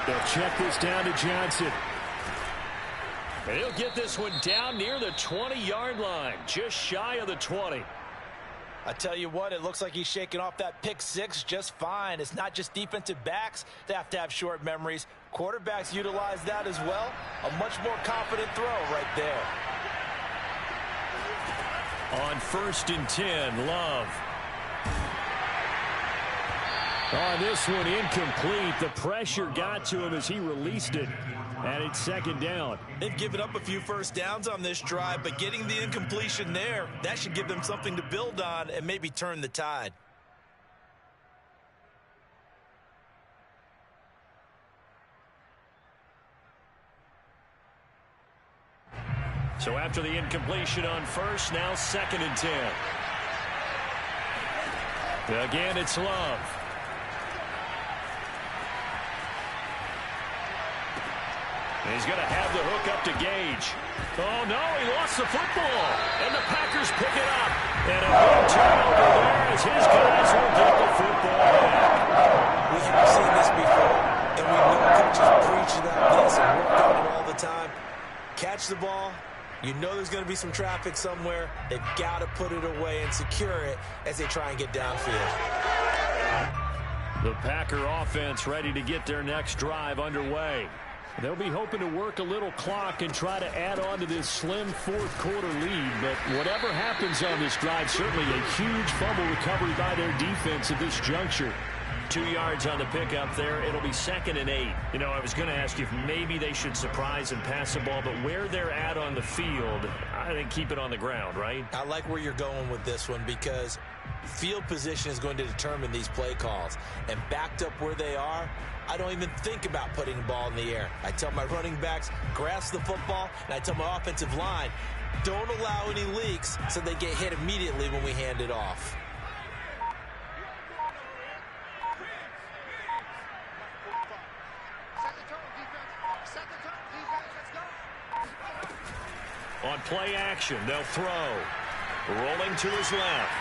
They'll check this down to Johnson. And he'll get this one down near the 20-yard line, just shy of the 20. I tell you what, it looks like he's shaking off that pick 6 just fine. It's not just defensive backs that have to have short memories. Quarterbacks utilize that as well. A much more confident throw right there. On 1st and 10, Love. On this one, incomplete. The pressure got to him as he released it. And it's 2nd down. They've given up a few 1st downs on this drive, but getting the incompletion there, that should give them something to build on and maybe turn the tide. So after the incompletion on 1st, now 2nd and 10. Again, it's Love. He's going to have the hook up to Gage. Oh, no, he lost the football. And the Packers pick it up. And a big turnover there as his guys will get the football back. We have seen this before, and we know coaches preach about this and work on it all the time. Catch the ball. You know there's going to be some traffic somewhere. They've got to put it away and secure it as they try and get downfield. The Packer offense ready to get their next drive underway. They'll be hoping to work a little clock and try to add on to this slim 4th quarter lead. But whatever happens on this drive, certainly a huge fumble recovery by their defense at this juncture. 2 yards on the pickup there. It'll be 2nd and 8. You know, I was going to ask you if maybe they should surprise and pass the ball, but where they're at on the field, I think keep it on the ground, right? I like where you're going with this one because field position is going to determine these play calls. And backed up where they are, I don't even think about putting the ball in the air. I tell my running backs, grasp the football, and I tell my offensive line, don't allow any leaks so they get hit immediately when we hand it off. On play action, they'll throw. Rolling to his left.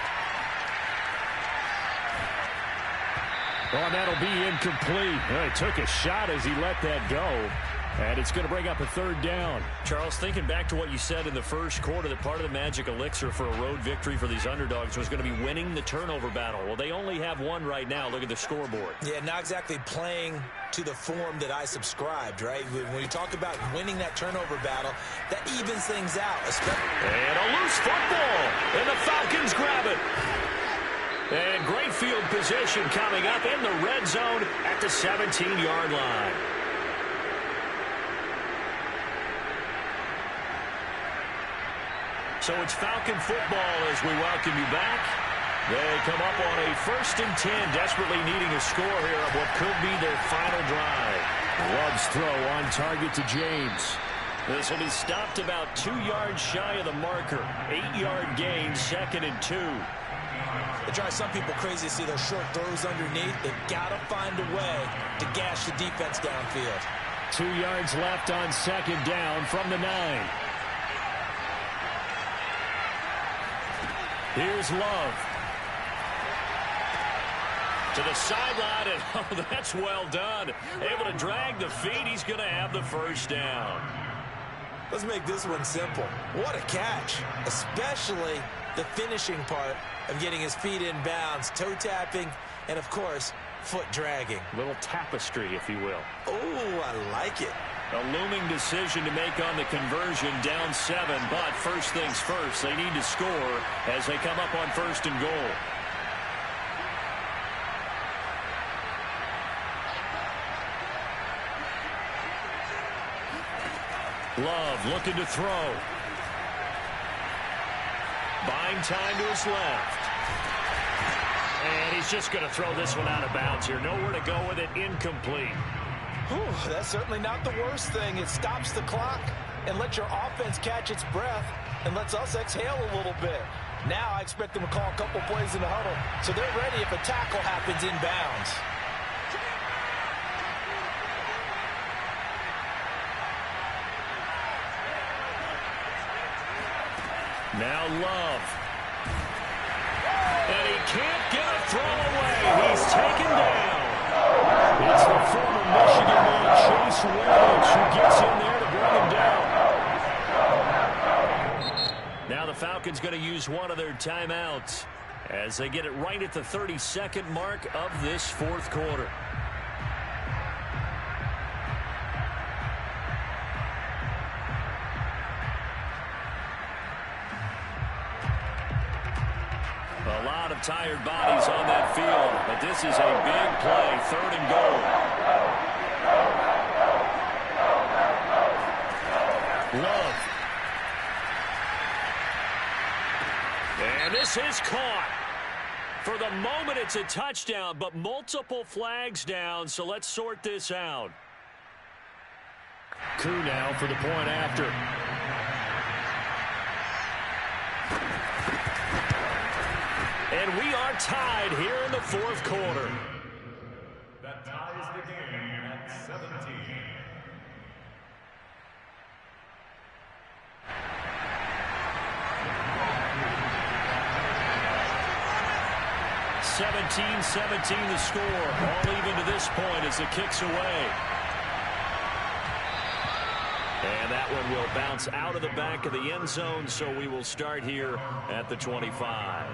Oh, and that'll be incomplete. He took a shot as he let that go. And it's going to bring up a 3rd down. Charles, thinking back to what you said in the first quarter, that part of the magic elixir for a road victory for these underdogs was going to be winning the turnover battle. Well, they only have one right now. Look at the scoreboard. Yeah, not exactly playing to the form that I subscribed, right? When you talk about winning that turnover battle, that evens things out. And a loose football. And the Falcons grab it. And great field position coming up in the red zone at the 17-yard line. So it's Falcon football as we welcome you back. They come up on a 1st and 10, desperately needing a score here of what could be their final drive. Love's throw on target to James. This will be stopped about 2 yards shy of the marker. 8-yard gain, 2nd and 2. It drives some people crazy to see those short throws underneath. They've got to find a way to gash the defense downfield. 2 yards left on 2nd down from the 9. Here's Love. To the sideline, and oh, that's well done. Able to drag the feet. He's going to have the first down. Let's make this one simple. What a catch, especially the finishing part of getting his feet in bounds, toe tapping, and of course, foot dragging. A little tapestry, if you will. Oh, I like it. A looming decision to make on the conversion, down 7, but first things first, they need to score as they come up on 1st and goal. Love looking to throw. Buying time to his left. And he's just going to throw this one out of bounds here. Nowhere to go with it, incomplete. Whew, that's certainly not the worst thing. It stops the clock and lets your offense catch its breath and lets us exhale a little bit. Now I expect them to call a couple plays in the huddle so they're ready if a tackle happens in bounds. Now Love. And he can't get a throw away. He's taken down. It's the former Michigan man, Chase Williams, who gets in there to bring him down. Now the Falcons going to use one of their timeouts as they get it right at the 32nd mark of this 4th quarter. A lot of tired bodies on that field, but this is a big play, 3rd and goal. Love. And this is caught. For the moment, it's a touchdown, but multiple flags down, so let's sort this out. Coup now for the point after. And we are tied here in the 4th quarter. That ties the game at 17. (17-17) the score. All even to this point as the kick's away. And that one will bounce out of the back of the end zone, so we will start here at the 25.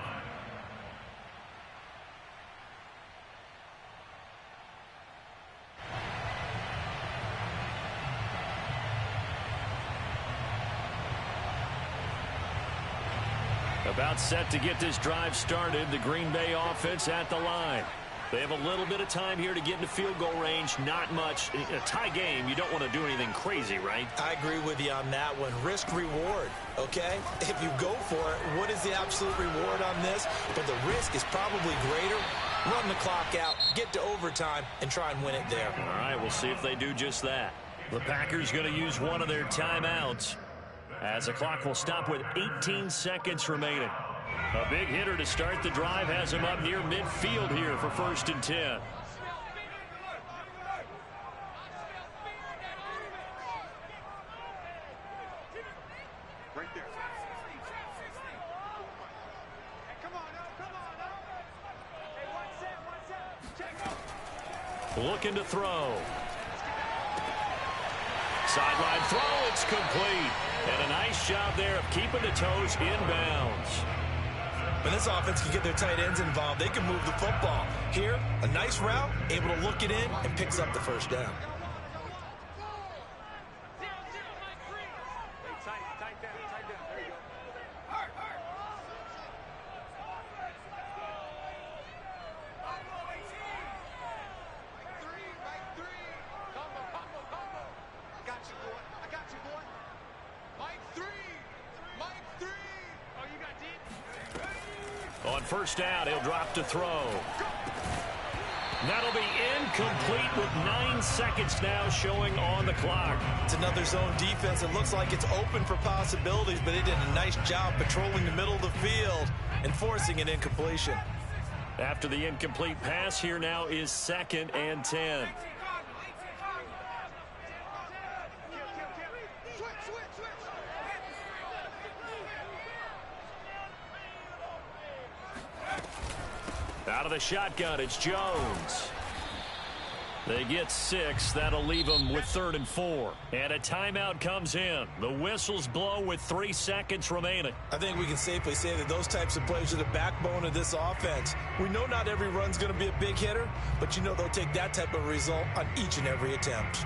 About set to get this drive started. The Green Bay offense at the line. They have a little bit of time here to get into field goal range. Not much. In a tie game, you don't want to do anything crazy, right? I agree with you on that one. Risk reward, okay? If you go for it, what is the absolute reward on this? But the risk is probably greater. Run the clock out, get to overtime, and try and win it there. All right, we'll see if they do just that. The Packers going to use one of their timeouts as the clock will stop with 18 seconds remaining. A big hitter to start the drive has him up near midfield here for 1st and 10. Right there. Come on, Hey, 1 set. Looking to throw. Sideline throw, it's complete. And a nice job there of keeping the toes in bounds. When this offense can get their tight ends involved, they can move the football. Here, a nice route, able to look it in, and picks up the first down. Tight down. There you go. Mike 3. Combo. I got you, boy. Mike 3. Oh, you got deep? On 1st down, he'll drop to throw. That'll be incomplete with 9 seconds now showing on the clock. It's another zone defense. It looks like it's open for possibilities, but they did a nice job patrolling the middle of the field and forcing an incompletion. After the incomplete pass, here now is 2nd and 10. Switch. Out of the shotgun, it's Jones. They get 6. That'll leave them with 3rd and 4. And a timeout comes in. The whistles blow with 3 seconds remaining. I think we can safely say that those types of plays are the backbone of this offense. We know not every run's going to be a big hitter, but you know they'll take that type of result on each and every attempt.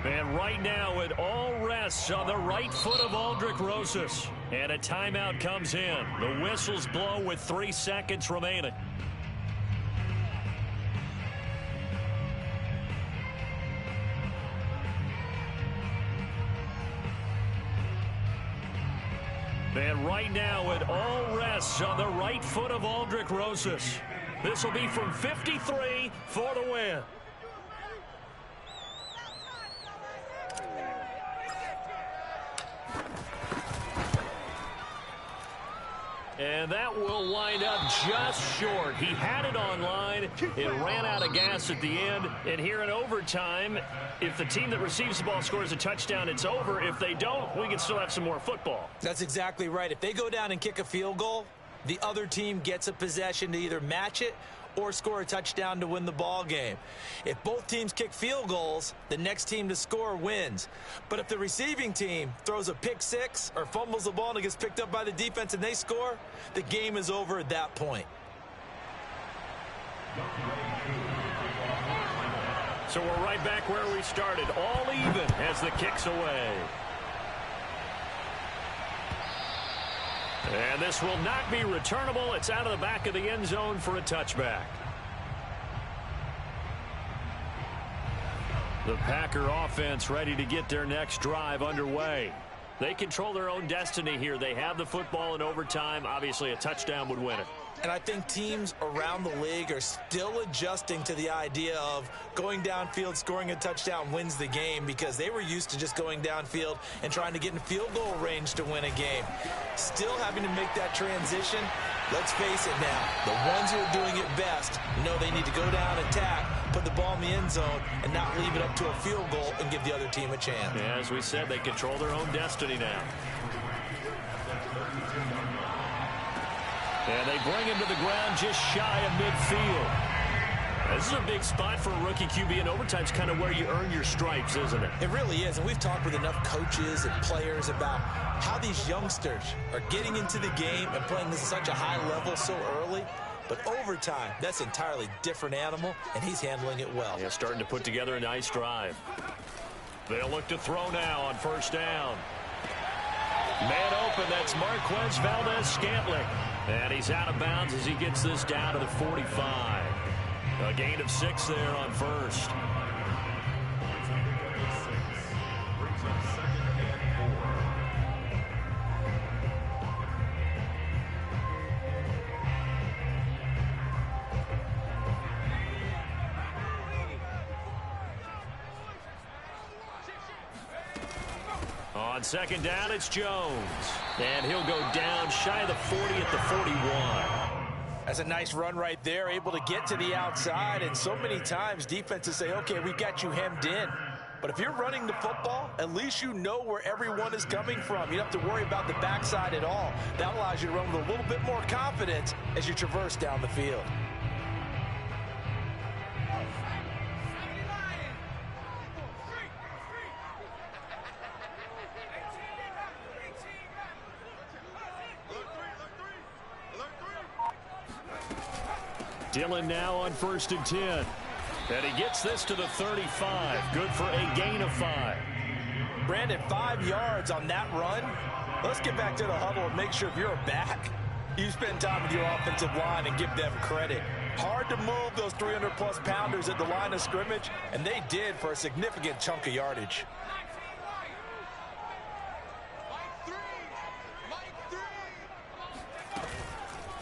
And right now it all rests on the right foot of Aldrick Rosas. And a timeout comes in. The whistles blow with 3 seconds remaining. And right now it all rests on the right foot of Aldrick Rosas. This will be from 53 for the win. And that will wind up just short. He had it online. It ran out of gas at the end. And here in overtime, if the team that receives the ball scores a touchdown, it's over. If they don't, we can still have some more football. That's exactly right. If they go down and kick a field goal, the other team gets a possession to either match it or score a touchdown to win the ball game. If both teams kick field goals, the next team to score wins. But if the receiving team throws a pick 6 or fumbles the ball and it gets picked up by the defense and they score, the game is over at that point. So we're right back where we started, all even as the kick's away. And this will not be returnable. It's out of the back of the end zone for a touchback. The Packer offense ready to get their next drive underway. They control their own destiny here. They have the football in overtime. Obviously, a touchdown would win it. And I think teams around the league are still adjusting to the idea of going downfield, scoring a touchdown wins the game, because they were used to just going downfield and trying to get in field goal range to win a game. Still having to make that transition. Let's face it now, the ones who are doing it best know they need to go down, attack, put the ball in the end zone, and not leave it up to a field goal and give the other team a chance. Yeah, as we said, they control their own destiny now. And they bring him to the ground just shy of midfield. This is a big spot for a rookie QB, and overtime's kind of where you earn your stripes, isn't it? It really is, and we've talked with enough coaches and players about how these youngsters are getting into the game and playing this at such a high level so early. But overtime, that's an entirely different animal, and he's handling it well. Yeah, starting to put together a nice drive. They'll look to throw now on first down. Man open, that's Marquez Valdez-Scantling. And he's out of bounds as he gets this down to the 45. A gain of 6 there on first. On second down, it's Jones. And he'll go down shy of the 40 at the 41. That's a nice run right there, able to get to the outside. And so many times defenses say, okay, we got you hemmed in. But if you're running the football, at least you know where everyone is coming from. You don't have to worry about the backside at all. That allows you to run with a little bit more confidence as you traverse down the field. Dillon now on 1st and 10. And he gets this to the 35. Good for a gain of 5. Brandon, 5 yards on that run. Let's get back to the huddle and make sure if you're a back, you spend time with your offensive line and give them credit. Hard to move those 300-plus pounders at the line of scrimmage, and they did for a significant chunk of yardage.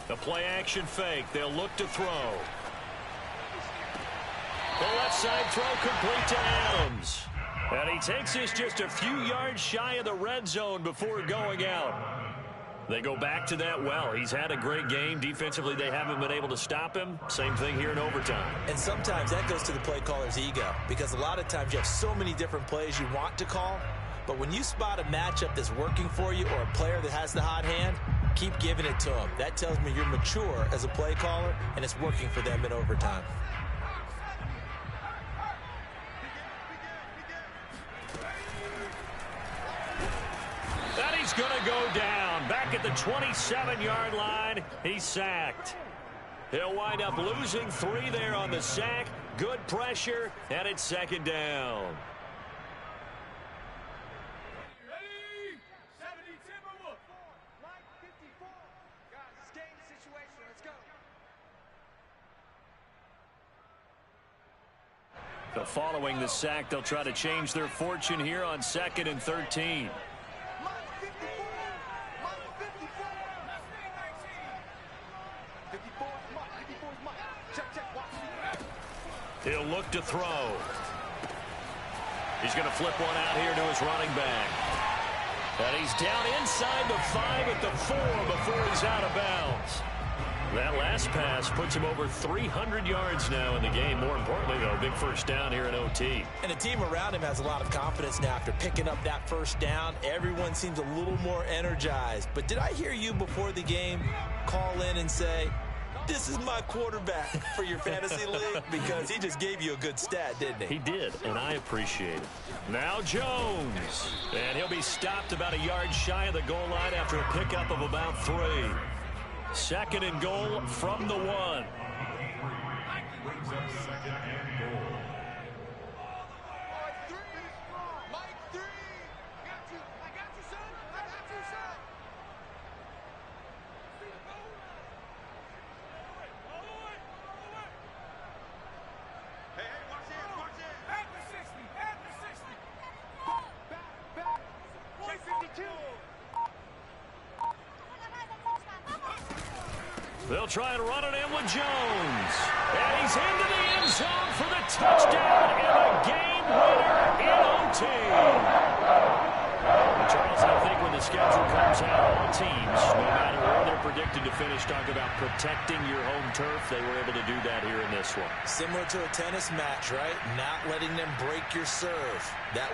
The play action fake. They'll look to throw. The left side throw complete to Adams. And he takes this just a few yards shy of the red zone before going out. They go back to that well. He's had a great game. Defensively, they haven't been able to stop him. Same thing here in overtime. And sometimes that goes to the play caller's ego, because a lot of times you have so many different plays you want to call. But when you spot a matchup that's working for you or a player that has the hot hand, Keep giving it to them. That tells me you're mature as a play caller, and it's working for them in overtime. And he's going to go down. Back at the 27-yard line, he's sacked. He'll wind up losing 3 there on the sack. Good pressure, and it's second down. So following the sack, they'll try to change their fortune here on 2nd and 13. He'll look to throw. He's going to flip one out here to his running back. And he's down inside the 5 at the 4 before he's out of bounds. That last pass puts him over 300 yards now in the game. More importantly, though, big first down here in OT. And the team around him has a lot of confidence now after picking up that first down. Everyone seems a little more energized. But did I hear you before the game call in and say, this is my quarterback for your fantasy league? Because he just gave you a good stat, didn't he? He did, and I appreciate it. Now Jones. And he'll be stopped about a yard shy of the goal line after a pickup of about 3. 2nd and goal from the 1. Brings up 2nd and goal. Mike 3. Got you. I got you, son. I got you, son. Hey, watch it, watch it. At the 60, at the 60. Back. J52. They'll try and run it in with Jones. And he's into the end zone for the touchdown and a game winner in OT. Charles, I think when the schedule comes out, all teams, no matter where they're predicted to finish, talk about protecting your home turf. They were able to do that here in this one. Similar to a tennis match, right? Not letting them break your serve. That